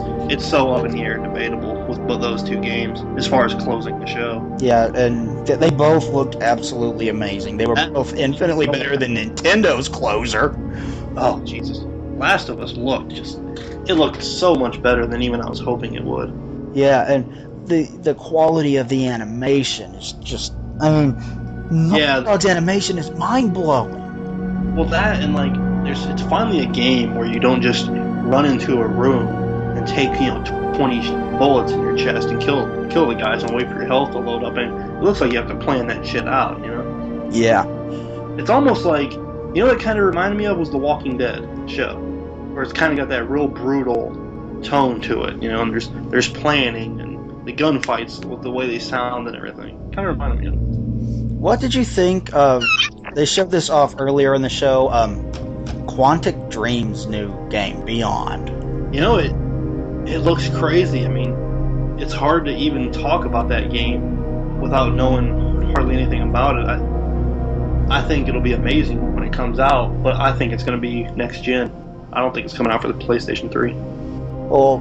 so up in the air, debatable with those two games as far as closing the show. Yeah, and they both looked absolutely amazing. They were both infinitely better than Nintendo's closer. Oh Jesus! Last of Us looked so much better than even I was hoping it would. Yeah, and the quality of the animation is just, I mean, Dog's animation is mind blowing. Well, that and like it's finally a game where you don't just run into a room and take 20 bullets in your chest and kill the guys and wait for your health to load up, and it looks like you have to plan that shit out, Yeah. It's almost like, what it kind of reminded me of was The Walking Dead show, where it's kind of got that real brutal tone to it, and there's planning and the gunfights with the way they sound and everything. Kind of reminded me of it. What did you think of? They showed this off earlier in the show. Quantic Dream's new game, Beyond. It looks crazy. I mean, it's hard to even talk about that game without knowing hardly anything about it. I think it'll be amazing when it comes out, but I think it's going to be next gen. I don't think it's coming out for the PlayStation 3. Well,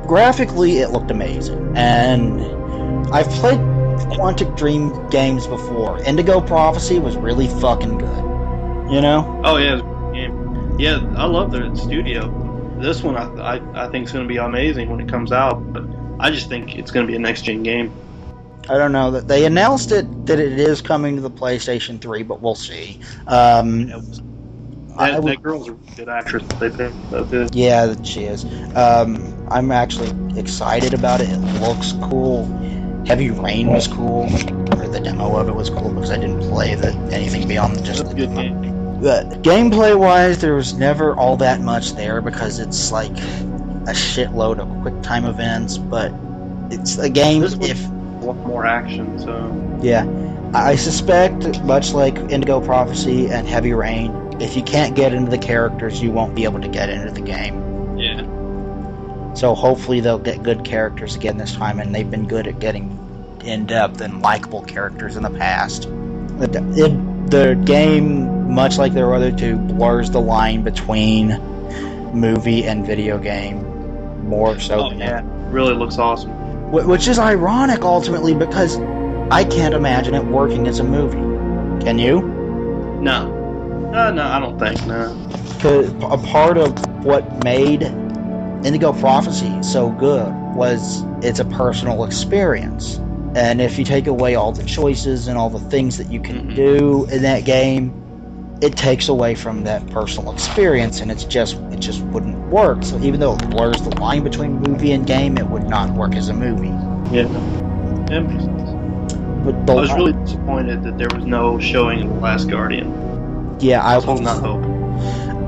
graphically, it looked amazing, and I've played Quantic Dream games before. Indigo Prophecy was really fucking good. Oh yeah. Yeah, I love their studio. This one I think is going to be amazing when it comes out, but I just think it's going to be a next-gen game. I don't know. They announced that it is coming to the PlayStation 3, but we'll see. That girl's a good actress. They picked. Yeah, she is. I'm actually excited about it. It looks cool. Heavy Rain was cool. Or the demo of it was cool because I didn't play anything beyond just the good game. But gameplay-wise, there was never all that much there because it's like a shitload of quick-time events, but it's a game if... a lot more action, so... Yeah. I suspect, much like Indigo Prophecy and Heavy Rain, if you can't get into the characters, you won't be able to get into the game. Yeah. So hopefully they'll get good characters again this time, and they've been good at getting in-depth and likable characters in the past. The game, much like their other two, blurs the line between movie and video game more so. Oh, yeah. Really looks awesome. Which is ironic, ultimately, because I can't imagine it working as a movie. Can you? No. No, I don't think, no. Because a part of what made Indigo Prophecy so good was it's a personal experience. And if you take away all the choices and all the things that you can do in that game, it takes away from that personal experience, and it just wouldn't work. So even though it blurs the line between movie and game, it would not work as a movie. Yeah. But I was really disappointed that there was no showing of The Last Guardian. Yeah, I was holding out hope.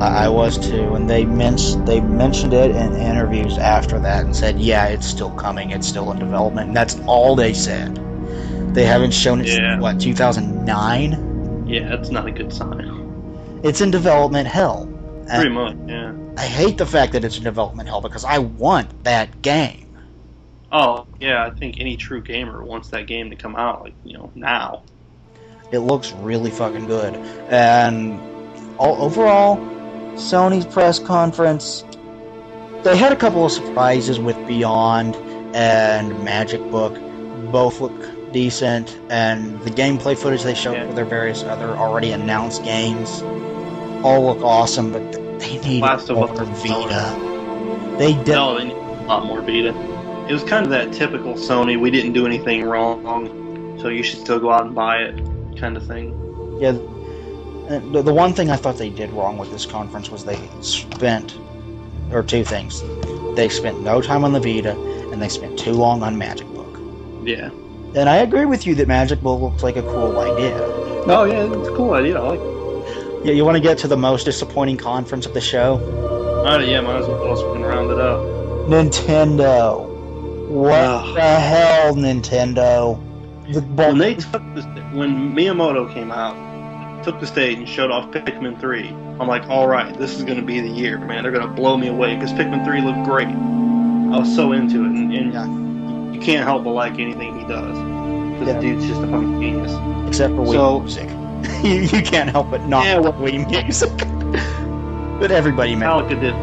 I was too, and they mentioned it in interviews after that and said, yeah, it's still coming, it's still in development, and that's all they said. They haven't shown it since, what, 2009? Yeah, that's not a good sign. It's in development hell. Pretty much, yeah. I hate the fact that it's in development hell because I want that game. Oh, yeah, I think any true gamer wants that game to come out, now. It looks really fucking good. And overall, Sony's press conference, they had a couple of surprises with Beyond and Magic Book. Both look decent, and the gameplay footage they showed for their various other already announced games all look awesome, but they need more Vita. They need a lot more Vita. It was kind of that typical Sony, we didn't do anything wrong, so you should still go out and buy it kind of thing. Yeah, the one thing I thought they did wrong with this conference was they spent, or two things. They spent no time on the Vita, and they spent too long on Magic Book. Yeah. And I agree with you that Magic Book looks like a cool idea. Oh, yeah, it's a cool idea. I like it. Yeah, you want to get to the most disappointing conference of the show? Yeah, might as well round it up. Nintendo. What the hell, Nintendo? When Miyamoto came out, took the stage and showed off Pikmin 3, I'm like, alright, this is going to be the year, man. They're going to blow me away, because Pikmin 3 looked great. I was so into it, and you can't help but like anything he does. Because the dude's just a fucking genius. Except for Wii music. you can't help but not like Wii music. But everybody makes Metallica did,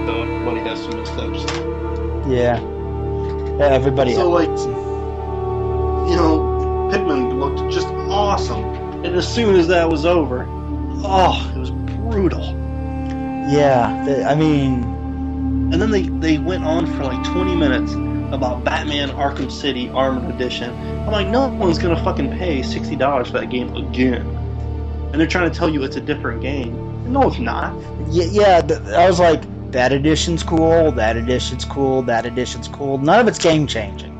so everybody has some missteps. Yeah. Everybody so, Pikmin looked just awesome. And as soon as that was over, it was brutal. Yeah, And then they went on for like 20 minutes about Batman Arkham City Armored Edition. I'm like, no one's gonna fucking pay $60 for that game again. And they're trying to tell you it's a different game. No, it's not. Yeah, I was like, that edition's cool, that edition's cool, that edition's cool. None of it's game-changing.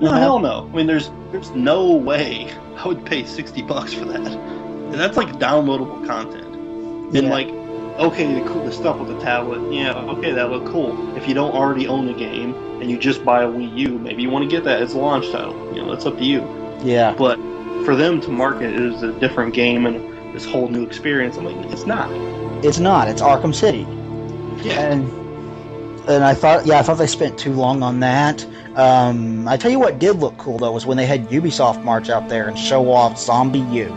No, hell no. I mean, there's no way I would pay $60 for that. And that's like downloadable content. And okay, the stuff with the tablet, yeah, okay, that looked cool. If you don't already own the game and you just buy a Wii U, maybe you want to get that as a launch title. That's up to you. Yeah. But for them to market it as a different game and this whole new experience, I'm like, it's not. It's not. It's Arkham City. Yeah. And I thought they spent too long on that. I tell you what did look cool, though, was when they had Ubisoft march out there and show off Zombie U.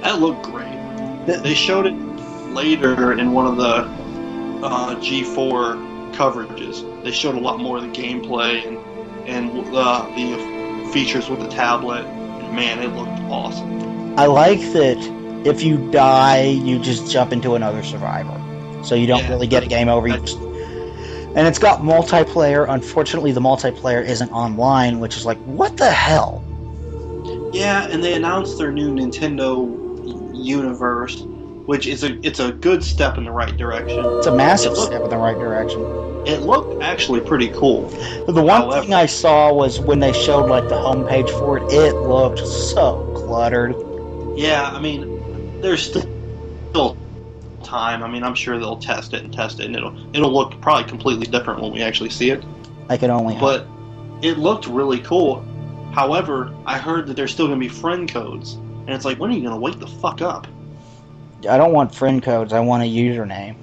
That looked great. They showed it later in one of the G4 coverages. They showed a lot more of the gameplay and the features with the tablet. And man, it looked awesome. I like that if you die, you just jump into another survivor. So you don't really get a game over. And it's got multiplayer. Unfortunately, the multiplayer isn't online, which is like, what the hell? Yeah, and they announced their new Nintendo universe, which is it's a good step in the right direction. It's a massive step in the right direction. It looked actually pretty cool. The one thing I saw was when they showed the homepage for it, it looked so cluttered. Yeah, I mean, there's still time. I mean, I'm sure they'll test it, and it'll look probably completely different when we actually see it. I can only hope. But it looked really cool. However, I heard that there's still going to be friend codes. And it's like, when are you going to wake the fuck up? I don't want friend codes. I want a username.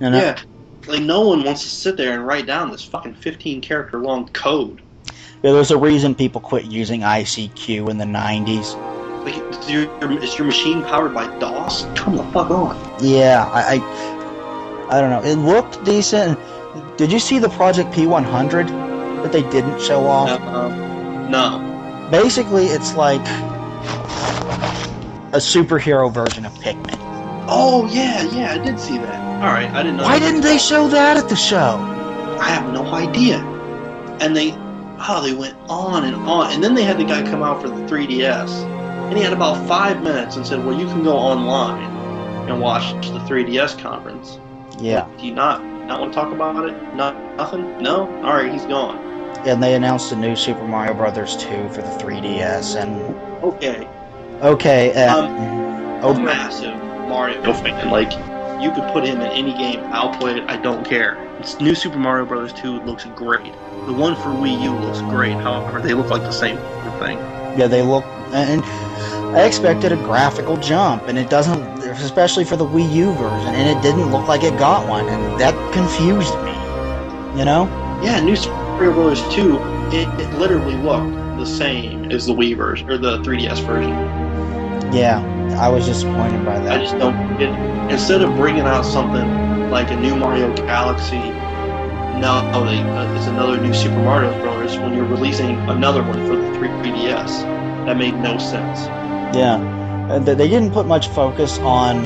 Yeah. like no one wants to sit there and write down this fucking 15-character long code. Yeah, there's a reason people quit using ICQ in the 90s. Like, is your machine powered by DOS? Come the fuck on. Yeah, I don't know. It looked decent. Did you see the Project P100 that they didn't show off? No. Basically, it's like a superhero version of Pikmin. Oh, yeah, I did see that. Alright, I didn't know. Why didn't they show that at the show? I have no idea. And they went on and on. And then they had the guy come out for the 3DS. And he had about 5 minutes and said, well, you can go online and watch the 3DS conference. Yeah. Do you not want to talk about it? Nothing? No? Alright, he's gone. And they announced a new Super Mario Bros. 2 for the 3DS, and... Okay. I'm a massive Mario fan. Like, you could put him in any game, I'll play it, I don't care. This new Super Mario Bros. 2 looks great. The one for Wii U looks great, however, they look like the same thing. Yeah, they look... And I expected a graphical jump, and it doesn't... Especially for the Wii U version, and it didn't look like it got one, and that confused me. You know? Yeah, new Super Mario Bros. 2, it literally looked the same as the Wii version, or the 3DS version. Yeah, I was disappointed by that. I just don't get it. Instead of bringing out something like a new Mario Galaxy, it's another new Super Mario Bros. When you're releasing another one for the 3DS. That made no sense. Yeah. They didn't put much focus on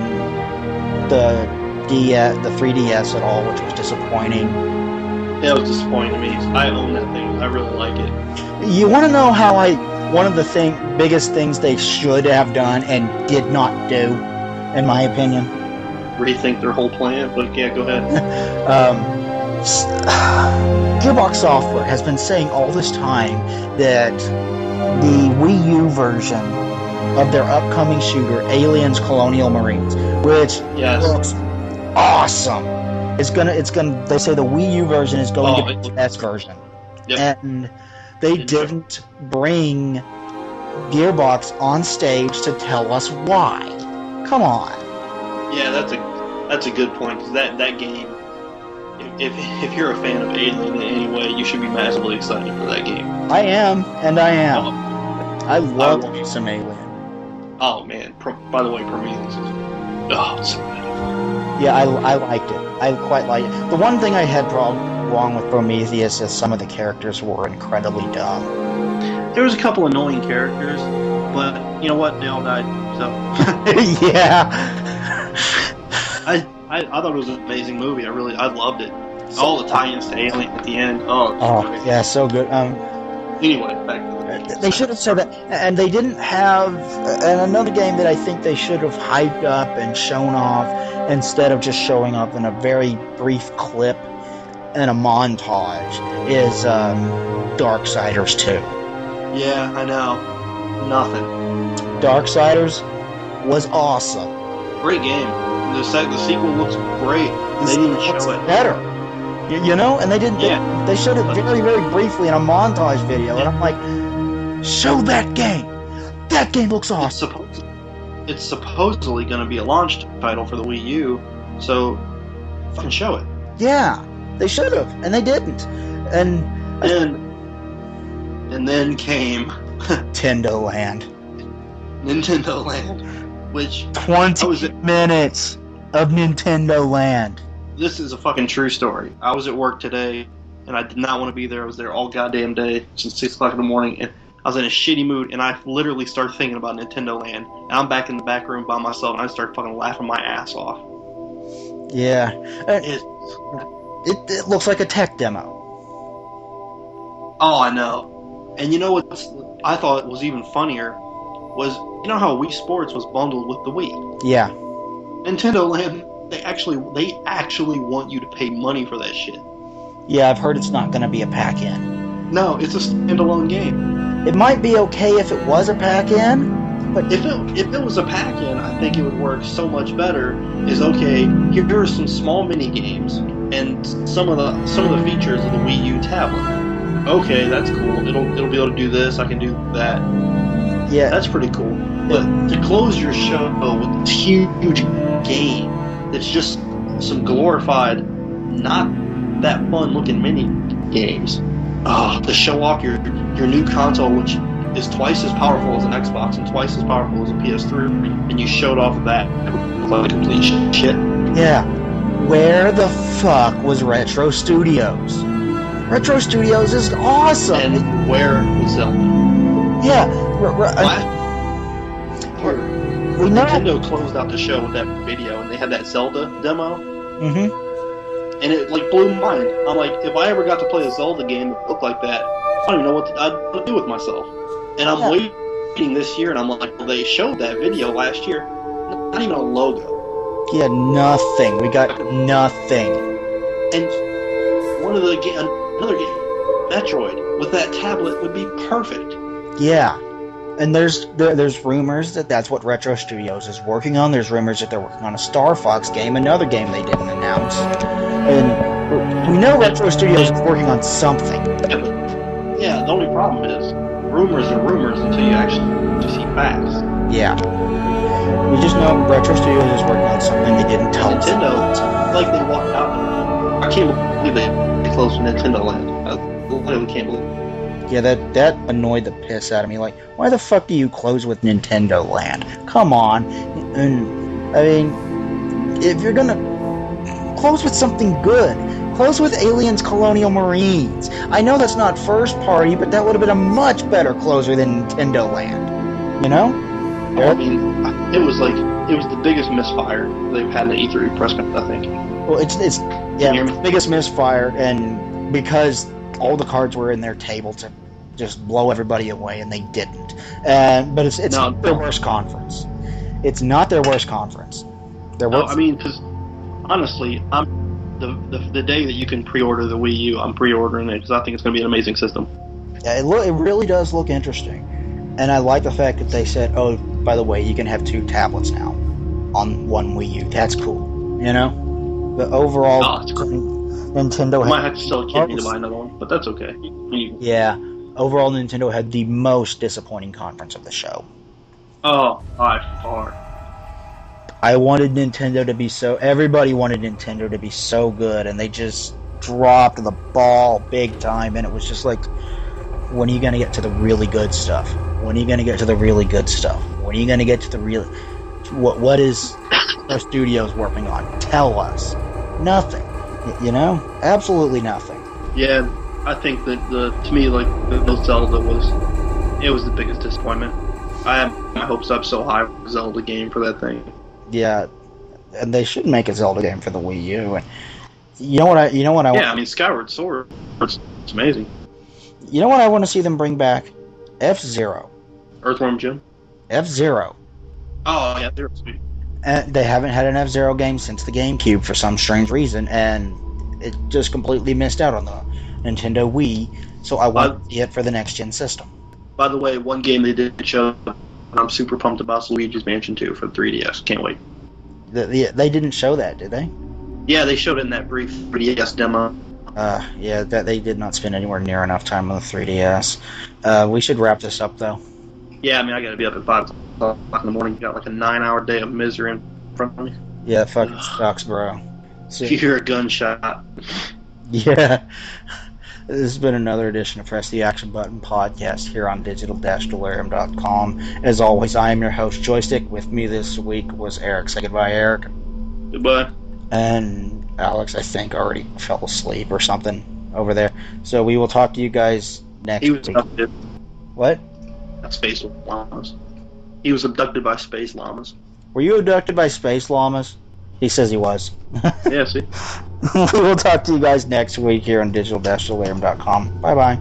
the 3DS at all, which was disappointing. Yeah, it was disappointing to me. I own that thing. I really like it. You want to know how one of the biggest things they should have done and did not do, in my opinion? Rethink their whole plan, but yeah, go ahead. Gearbox Software has been saying all this time that the Wii U version of their upcoming shooter, Aliens Colonial Marines, which looks awesome. They say the Wii U version is going to be the best version. Yep. And they didn't bring Gearbox on stage to tell us why. Come on. Yeah, that's a good point, because that game, if you're a fan of Alien in any way, you should be massively excited for that game. I am. I love some Alien. Oh man! By the way, Prometheus is it's so good. Yeah, I liked it. I quite liked it. The one thing I had wrong with Prometheus is some of the characters were incredibly dumb. There was a couple annoying characters, but you know what? They all died. So yeah. I thought it was an amazing movie. I loved it. All the tie-ins to Alien at the end. Oh yeah, so good. Anyway, back to they should have said that, and they didn't have. And another game that I think they should have hyped up and shown off instead of just showing up in a very brief clip and a montage is Darksiders 2. Yeah, I know. Nothing. Darksiders was awesome. Great game. The sequel looks great. They didn't even show it. Better. You know, and they didn't. Yeah. They showed it very, very briefly in a montage video, and I'm like, show that game. That game looks awesome. It's supposedly going to be a launch title for the Wii U, so fucking show it. Yeah, they should have, and they didn't. And then came Nintendo Land. Which 20 minutes of Nintendo Land. This is a fucking true story. I was at work today, and I did not want to be there. I was there all goddamn day, since 6 o'clock in the morning, and I was in a shitty mood, and I literally started thinking about Nintendo Land. And I'm back in the back room by myself, and I started fucking laughing my ass off. Yeah. It looks like a tech demo. Oh, I know. And you know what I thought was even funnier was, you know how Wii Sports was bundled with the Wii? Yeah. Nintendo Land, they actually want you to pay money for that shit. Yeah, I've heard it's not going to be a pack-in. No, it's a standalone game. It might be okay if it was a pack-in, but if it was a pack-in, I think it would work so much better. Is okay. Here are some small mini games and some of the features of the Wii U tablet. Okay, that's cool. It'll be able to do this. I can do that. Yeah, that's pretty cool. But to close your show with this huge game that's just some glorified not that fun looking mini games. To show off your new console, which is twice as powerful as an Xbox and twice as powerful as a PS3, and you showed off of that like complete shit. Yeah. Where the fuck was Retro Studios? Retro Studios is awesome. And where was Zelda? Yeah. We know Nintendo closed out the show with that video, and they had that Zelda demo. Mm-hmm. And it like blew my mind. I'm like, if I ever got to play a Zelda game that looked like that, I don't even know what I'd do with myself. And I'm waiting this year, and I'm like, well, they showed that video last year. Not even a logo. Yeah, nothing. We got nothing. And another game, Metroid, with that tablet would be perfect. Yeah. And there's rumors that that's what Retro Studios is working on. There's rumors that they're working on a Star Fox game, another game they didn't announce. And we know Retro Studios is working on something. Yeah, the only problem is rumors are rumors until you actually see facts. Yeah. We just know Retro Studios is working on something they didn't tell us. Nintendo, like they walked out. I can't believe they closed Nintendo Land. I literally can't believe it. Yeah, that annoyed the piss out of me. Like, why the fuck do you close with Nintendo Land? Come on. And, I mean, if you're gonna close with something good, close with Aliens Colonial Marines. I know that's not first party, but that would have been a much better closer than Nintendo Land. You know? I mean, it was the biggest misfire they've had in the E3 press conference, I think. Well, it's the biggest misfire, and because all the cards were in their table to just blow everybody away, and they didn't. But it's not their worst conference. It's not their worst conference. I mean, because honestly, the day that you can pre-order the Wii U, I'm pre-ordering it because I think it's going to be an amazing system. Yeah, it really does look interesting, and I like the fact that they said, "Oh, by the way, you can have 2 tablets now on one Wii U." That's cool. You know, the overall Nintendo. I might have to sell a kidney to buy another one, but that's okay. Yeah, overall, Nintendo had the most disappointing conference of the show. Oh, by far. I wanted Nintendo to be everybody wanted Nintendo to be so good, and they just dropped the ball big time, and it was just like, when are you going to get to the really good stuff? When are you going to get to the really good stuff? When are you going to get to the real... What is our studios working on? Tell us. Nothing. You know? Absolutely nothing. Yeah, I think that to me, like, the Zelda was the biggest disappointment. I had my hopes up so high with the Zelda game for that thing. Yeah, and they should make a Zelda game for the Wii U. And you know what I want? Yeah, I mean, Skyward Sword, it's amazing. You know what I want to see them bring back? F-Zero. Earthworm Jim? F-Zero. Oh, yeah, they're sweet. And they haven't had an F-Zero game since the GameCube for some strange reason, and it just completely missed out on the Nintendo Wii, so I want to see it for the next-gen system. By the way, one game they did show, and I'm super pumped about, is Luigi's Mansion 2 for the 3DS. Can't wait. They didn't show that, did they? Yeah, they showed it in that brief 3DS demo. Yeah, that they did not spend anywhere near enough time on the 3DS. We should wrap this up, though. Yeah, I mean, I gotta be up at 5 o'clock in the morning. Got like a 9-hour day of misery in front of me. Yeah, that fucking sucks, bro. So, if you hear a gunshot. Yeah. This has been another edition of Press the Action Button podcast here on digital-delirium.com. As always, I am your host, Joystick. With me this week was Eric. Say goodbye, Eric. Goodbye. And Alex, I think, already fell asleep or something over there. So we will talk to you guys next week. Abducted. What? Space llamas. He was abducted by space llamas. Were you abducted by space llamas? He says he was. Yeah, see? We will talk to you guys next week here on digital-delirium.com. Bye-bye.